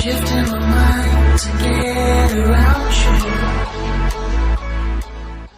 shifting my mind to get around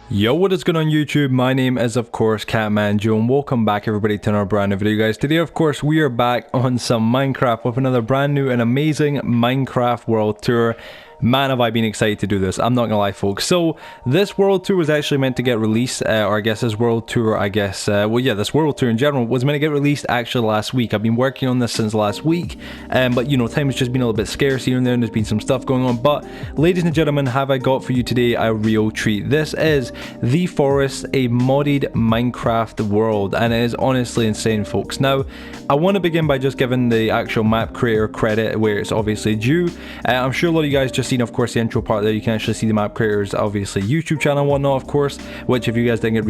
you. Yo, what is going on YouTube? My name is of course Catmanjoe and welcome back everybody to another brand new video, guys. Today of course we are back on some Minecraft with another brand new and amazing Minecraft World Tour. Man, have I been excited to do this. I'm not gonna lie, folks. So this world tour was actually meant to get released, or I guess this world tour, well yeah, this world tour in general was meant to get released actually last week. I've been working on this since last week, but you know, time has just been a little bit scarce here and there, and there's been some stuff going on. But ladies and gentlemen, have I got for you today a real treat. This is The Forest, a modded Minecraft world, and it is honestly insane, folks. Now, I want to begin by just giving the actual map creator credit where it's obviously due. I'm sure a lot of you guys just seen, of course, the intro part there. You can actually see the map creator's obviously YouTube channel and whatnot, of course, which if you guys didn't get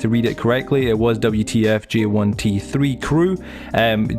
to read it correctly, it was WTF J1T3 crew.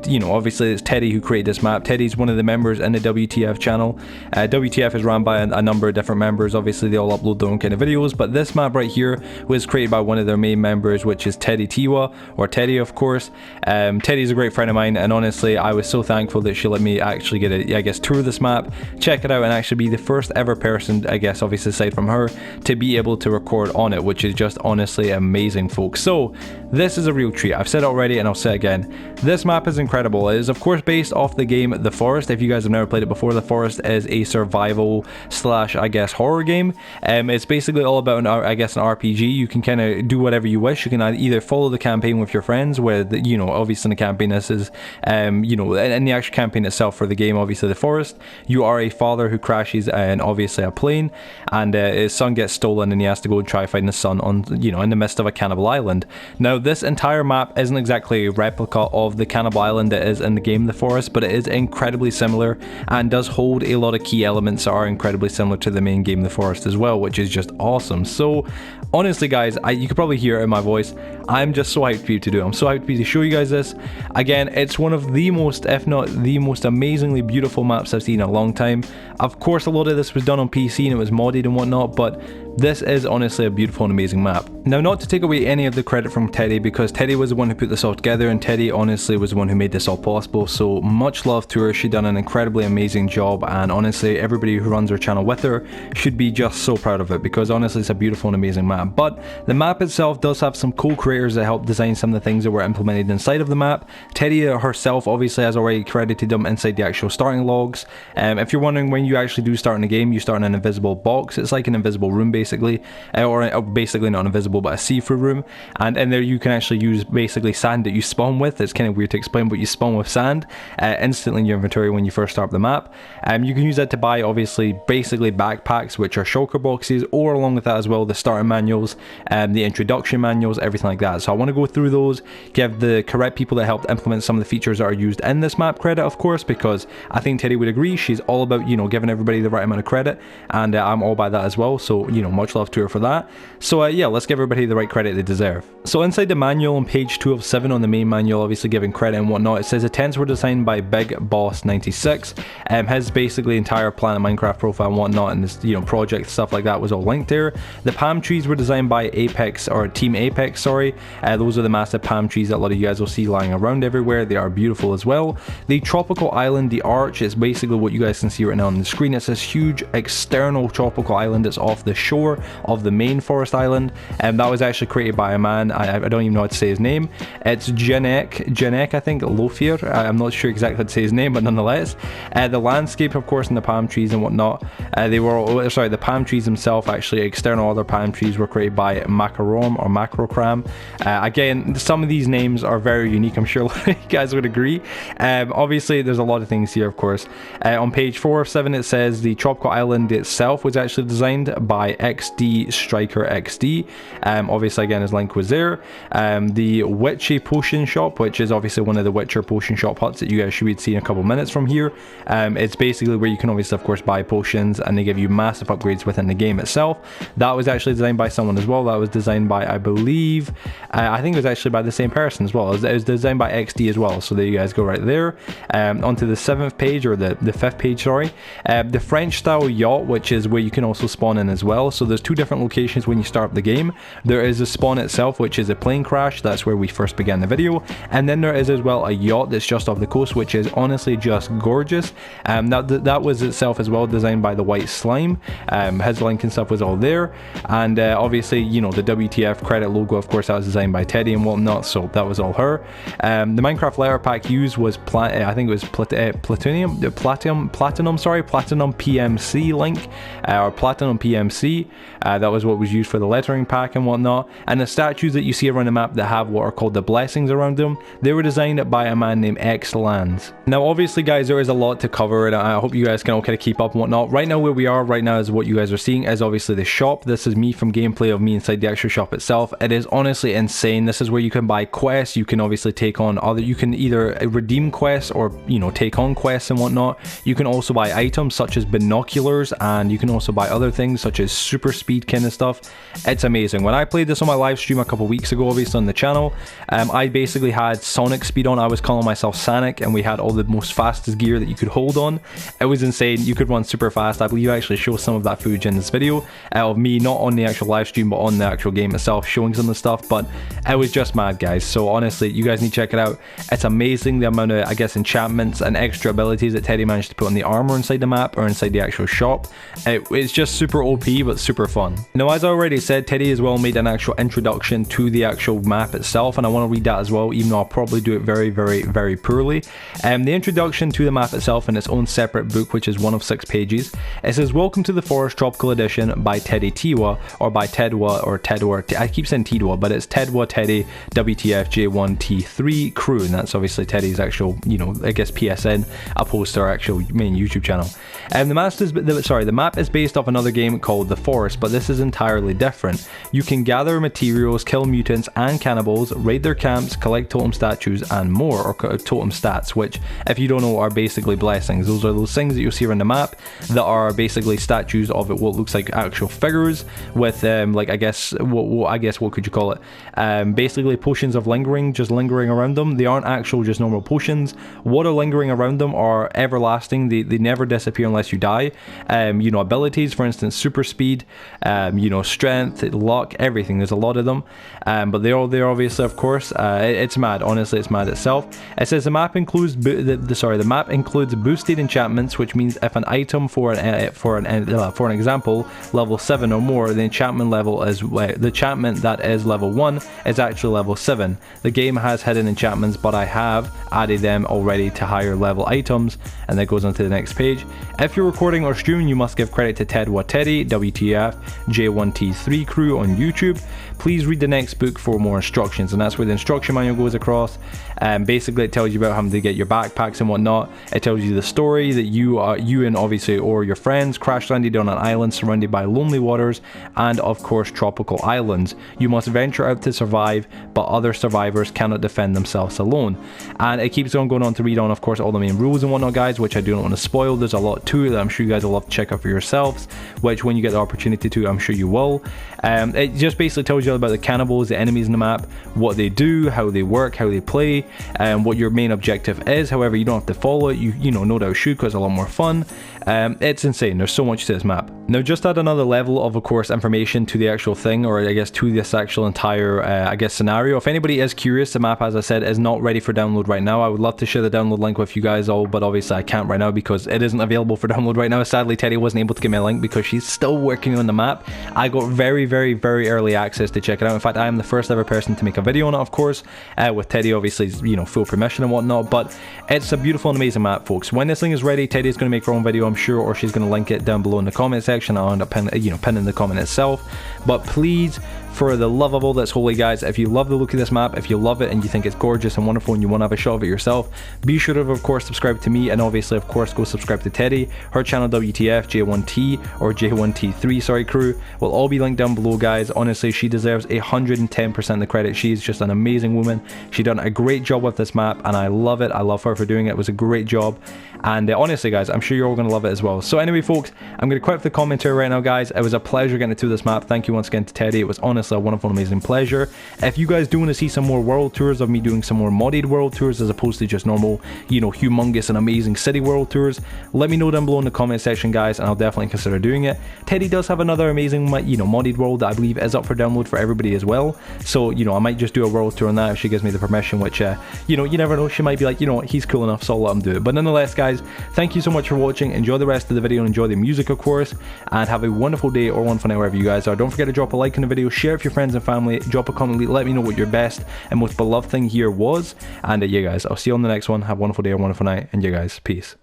You know, obviously it's Teddy who created this map. Teddy's one of the members in the WTF channel. WTF is run by a number of different members. Obviously they all upload their own kind of videos, but this map right here was created by one of their main members, which is Teddy Tiwa, or Teddy, of course. Teddy's a great friend of mine, and honestly I was so thankful that she let me actually get a, I guess, tour this map, check it out, and actually be the first ever person, I guess, obviously aside from her, to be able to record on it, which is just honestly amazing, folks. So this is a real treat. I've said it already and I'll say it again. This map is incredible. It is of course based off the game The Forest. If you guys have never played it before, The Forest is a survival slash, I guess, horror game. It's basically all about I guess an RPG. You can kind of do whatever you wish. You can either follow the campaign with your friends, where you know, obviously in the campaign this is you know, in the actual campaign itself for the game, obviously The Forest, you are a father who crashes in obviously a plane, and his son gets stolen, and he has to go and try find his son on, you know, in the midst of a cannibal island. Now this entire map isn't exactly a replica of the cannibal island that is in the game The Forest, but it is incredibly similar and does hold a lot of key elements that are incredibly similar to the main game The Forest as well, which is just awesome. So honestly guys, you could probably hear it in my voice, I'm just so hyped for you to do it. I'm so hyped for you to show you guys this. Again, it's one of the most, if not the most amazingly beautiful maps I've seen in a long time. Of course a lot of this was done on PC and it was modded and whatnot, but this is honestly a beautiful and amazing map. Now, not to take away any of the credit from Teddy, because Teddy was the one who put this all together, and Teddy honestly was the one who made this all possible, so much love to her. She done an incredibly amazing job, and honestly everybody who runs her channel with her should be just so proud of it, because honestly it's a beautiful and amazing map. But the map itself does have some cool creators that helped design some of the things that were implemented inside of the map. Teddy herself obviously has already credited them inside the actual starting logs. If you're wondering, when you actually do start in the game, you start in an invisible box. It's like an invisible room basically, or basically not invisible but a see-through room, and in there you can actually use basically sand that you spawn with. It's kind of weird to explain, but you spawn with sand instantly in your inventory when you first start the map. You can use that to buy obviously basically backpacks, which are shulker boxes, or along with that as well the starter manuals, the introduction manuals, everything like that. So I want to go through those, give the correct people that helped implement some of the features that are used in this map credit, of course, because I think Teddy would agree. She's all about, you know, giving everybody the right amount of credit, and I'm all by that as well, so you know, much love to her for that. So yeah, let's give everybody the right credit they deserve. So inside the manual on page 2 of 7 on the main manual, obviously giving credit and whatnot, it says the tents were designed by Big Boss 96. His basically entire Planet Minecraft profile and whatnot, and this, you know, project stuff like that was all linked there. The palm trees were designed by Apex, or Team Apex, sorry. Those are the massive palm trees that a lot of you guys will see lying around everywhere. They are beautiful as well. The tropical island, the arch, is basically what you guys can see right now on the screen. It's this huge external tropical island that's off the shore of the main forest island, and that was actually created by a man, I don't even know how to say his name. It's Janek, I think, Lofier. I'm not sure exactly how to say his name, but nonetheless. The landscape, of course, and the palm trees and whatnot, the palm trees themselves, actually external other palm trees, were created by Macarom or Macrocram. Again, some of these names are very unique, I'm sure a lot of you guys would agree. Obviously there's a lot of things here, of course. On page 4 of 7 it says the tropical island itself was actually designed by XD Striker XD. Obviously again his link was there. The Witchy Potion Shop, which is obviously one of the Witcher Potion Shop huts that you guys should be seeing in a couple minutes from here. It's basically where you can obviously of course buy potions, and they give you massive upgrades within the game itself. That was actually designed by someone as well. That was designed by, I believe, I think it was actually by the same person as well. It was designed by XD as well, so there you guys go right there. Onto the 7th page, or the 5th page, sorry. The French style yacht, which is where you can also spawn in as well. So there's two different locations when you start the game. There is the spawn itself, which is a plane crash. That's where we first began the video. And then there is as well a yacht that's just off the coast, which is honestly just gorgeous. That was itself as well designed by the White Slime. His link and stuff was all there. And obviously, you know, the WTF credit logo, of course, that was designed by Teddy and whatnot. So that was all her. The Minecraft letter pack used was I think it was Platinum PMC link, or Platinum PMC. That was what was used for the lettering pack and whatnot. And the statues that you see around the map that have what are called the blessings around them, they were designed by a man named X Lands. Now obviously guys, there is a lot to cover, and I hope you guys can all kind of keep up and whatnot. Right now where we are right now is what you guys are seeing is obviously the shop. This is me from gameplay of me inside the actual shop itself. It is honestly insane. This is where you can buy quests. You can obviously take on other, you can either redeem quests or, you know, take on quests and whatnot. You can also buy items such as binoculars, and you can also buy other things such as super speed kind of stuff. It's amazing. When I played this on my live stream a couple weeks ago, obviously on the channel, I basically had Sonic speed on. I was calling myself Sonic, and we had all the most fastest gear that you could hold on. It was insane. You could run super fast. I believe I actually show some of that footage in this video of me, not on the actual live stream but on the actual game itself, showing some of the stuff. But it was just mad, guys. So honestly, you guys need to check it out. It's amazing the amount of, I guess, enchantments and extra abilities that Teddy managed to put on the armor inside the map or inside the actual shop. It's just super OP but super fun. Now as I already said, Teddy as well made an actual introduction to the actual map itself, and I want to read that as well, even though I'll probably do it very poorly. The introduction to the map itself in its own separate book, which is one of 6 pages. It says, "Welcome to the Forest Tropical Edition by Teddy Tiwa," or by Tedwa, or Tedwa, I keep saying Tedwa, but it's TedwaTeddy WTF J1T3 crew, and that's obviously Teddy's actual, you know, I guess PSN, opposed to our actual main YouTube channel. The map is based off another game called The Forest, but this is entirely different. You can gather materials, kill mutants and cannibals, raid their camps, collect totem statues and more, or totem stats, which, if you don't know, are basically blessings. Those are those things that you'll see around the map that are basically statues of what looks like actual figures with like, I guess what could you call it, basically potions of lingering, just lingering around them. They aren't actual just normal potions. What are lingering around them are everlasting. They never disappear unless you die. You know, abilities, for instance, super speed, you know, strength, luck, everything. There's a lot of them, but they're all there obviously, of course. It's mad. Honestly, it's mad itself. It says the map includes the map includes boosted enchantments, which means if an item for an example level 7 or more, the enchantment level is the enchantment that is level 1 is actually level 7. The game has hidden enchantments, but I have added them already to higher level items. And that goes on to the next page. If you're recording or streaming, you must give credit to TedwaTeddy WTF J1T3 crew on YouTube. Please read the next book for more instructions, and that's where the instruction manual goes across. Basically it tells you about how to get your backpacks and whatnot. It tells you the story that you and obviously or your friends crash landed on an island surrounded by lonely waters and of course tropical islands. You must venture out to survive, but other survivors cannot defend themselves alone. And it keeps on going on to read on, of course, all the main rules and whatnot, guys, which I do not want to spoil. There's a lot to it that I'm sure you guys will love to check out for yourselves, which when you get the opportunity to, I'm sure you will. It just basically tells you all about the cannibals, the enemies in the map, what they do, how they work, how they play, and what your main objective is. However, you don't have to follow it. You know, no doubt should, because it's a lot more fun. It's insane. There's so much to this map. Now, just add another level of course, information to the actual thing, or I guess to this actual entire, I guess, scenario. If anybody is curious, the map, as I said, is not ready for download right now. I would love to share the download link with you guys all, but obviously I can't right now because it isn't available for download right now. Sadly, Teddy wasn't able to give me a link because she's still working on the map. I got very early access to check it out. In fact, I am the first ever person to make a video on it, of course, with Teddy obviously, you know, full permission and whatnot. But it's a beautiful and amazing map, folks. When this thing is ready, Teddy's going to make her own video, I'm sure, or she's going to link it down below in the comment section. I'll end up pinning the comment itself. But please, for the love of all that's holy, guys, if you love the look of this map, if you love it and you think it's gorgeous and wonderful and you want to have a shot of it yourself, be sure to of course subscribe to me, and obviously of course go subscribe to Teddy. Her channel WTF J1T or J1T3 sorry crew will all be linked down below, guys. Honestly, she deserves 110% the credit. She's just an amazing woman. She done a great job with this map and I love it. I love her for doing it. It was a great job, and honestly, guys, I'm sure you're all going to love it as well. So anyway, folks, I'm going to quit the commentary right now, guys. It was a pleasure getting to this map. Thank you once again to Teddy. It was honestly honestly a wonderful, amazing pleasure. If you guys do want to see some more world tours of me doing some more modded world tours as opposed to just normal, you know, humongous and amazing city world tours, let me know down below in the comment section, guys, and I'll definitely consider doing it. Teddy does have another amazing, you know, modded world that I believe is up for download for everybody as well. So, you know, I might just do a world tour on that if she gives me the permission, which, you know, you never know. She might be like, you know what, he's cool enough, so I'll let him do it. But nonetheless, guys, thank you so much for watching. Enjoy the rest of the video and enjoy the music, of course, and have a wonderful day or wonderful night wherever you guys are. Don't forget to drop a like in the video, share it with your friends and family, drop a comment, let me know what your best and most beloved thing here was. And yeah, guys, I'll see you on the next one. Have a wonderful day or wonderful night, and yeah, guys, peace.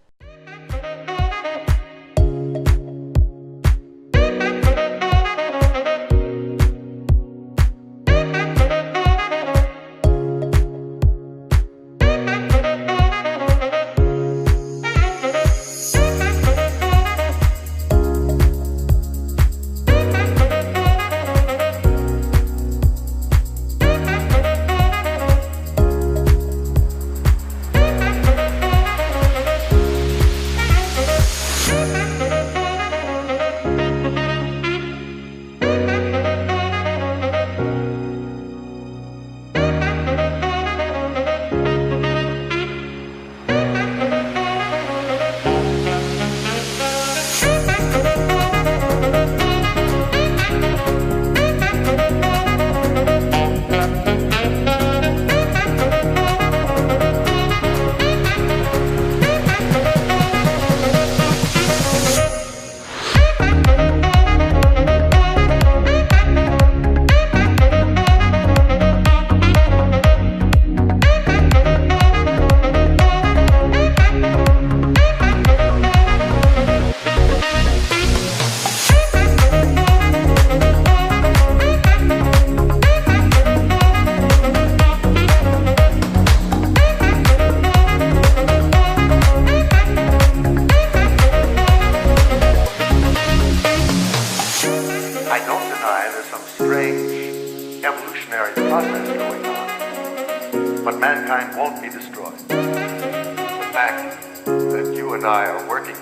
I don't deny there's some strange evolutionary process going on, but mankind won't be destroyed. The fact that you and I are working